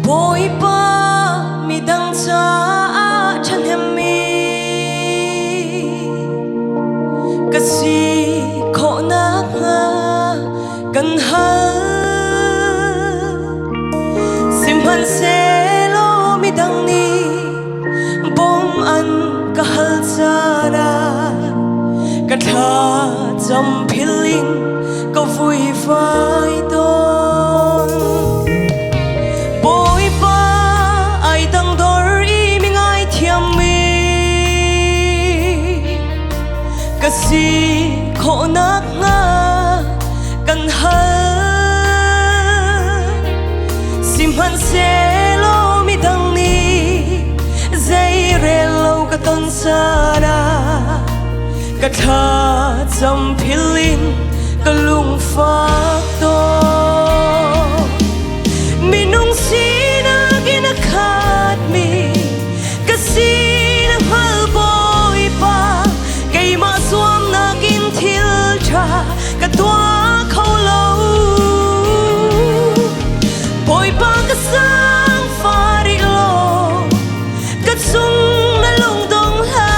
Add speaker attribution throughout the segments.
Speaker 1: bồi ba mi đăng cha chân em mi cái gì khó nát nga cần hơn simpan se lo mi đăng ni bom ăn cả hal cha ra cả tha chăm philing có vui vai tôn bồi ba ai tăng đôi ý mình ai thiam mi cái gì khó nát nga cần hơn simpan se lo mi đăng ni dây re lâu cả tôn sa ra cả tha chăm philing cả lung phát to mi nung si na gina khat mi cả si na hal bồi ba cây ma suam na gin thil cha cả tua khâu lâu bồi ba cả sang pha đi lo cả sung na lung dong ha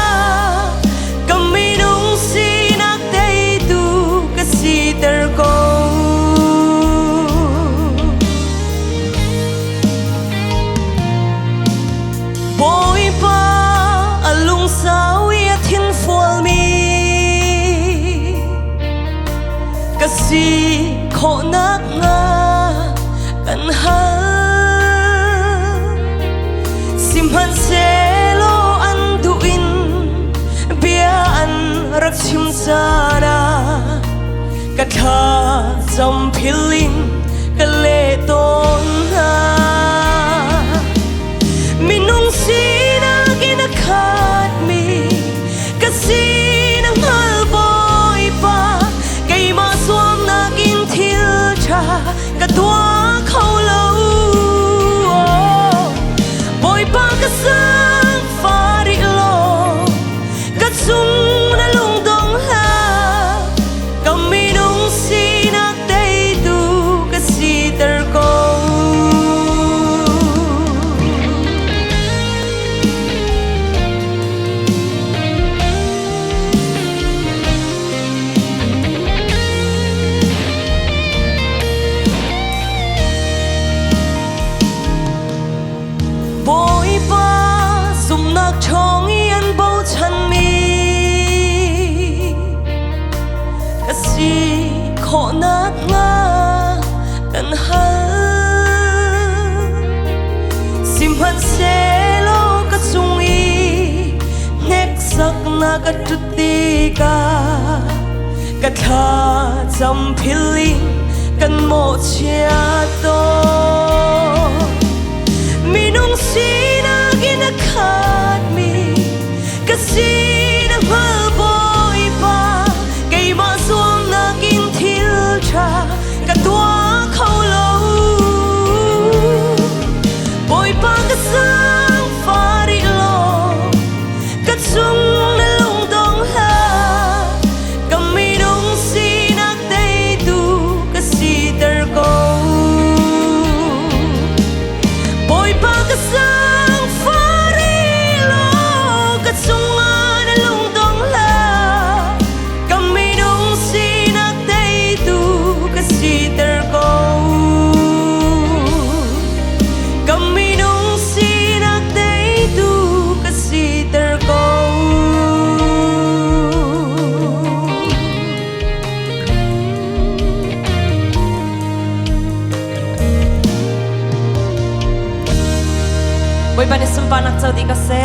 Speaker 1: cả mi nung si na tay tu cả si ter ko bồi ba alung sao ya thiên phol mi cả si khó nát nga cần hơn simpan se lo an du in bia an rak chim sa ra cả tha chăm philing cả lệ tôn ha mi nung si na gina khat mi cả si na hal bồi ba cây ma suam na gin thil cha cả tua khâu lâu bồi ba cả sang pha đi lo cả sung na lung dong ha cả mi nung si na tay tu cả si ter ko bồi ba dùng nạc chong yên bao chân mi cái gì khó nát nga cần hơn simpan se lo cái sung y nek sak na cái chút ti ka cái tha chăm philing cần một chia to mi nung si na gina khat mi cái si na hal bồi ba cây ma suam na gin thil cha cả tua khâu lâu bồi ba cái sang pha đi lo cái sung na lung dong ha cả mi nung si na tay tu cái si ter ko bồi ba cái sang pha đi lo cái sung na lung dong la cả mi nung si na tay tu cái si ter ko cả mi nung si na tay tu cái si ter ko bồi ba ni sum pa nak chau di ka se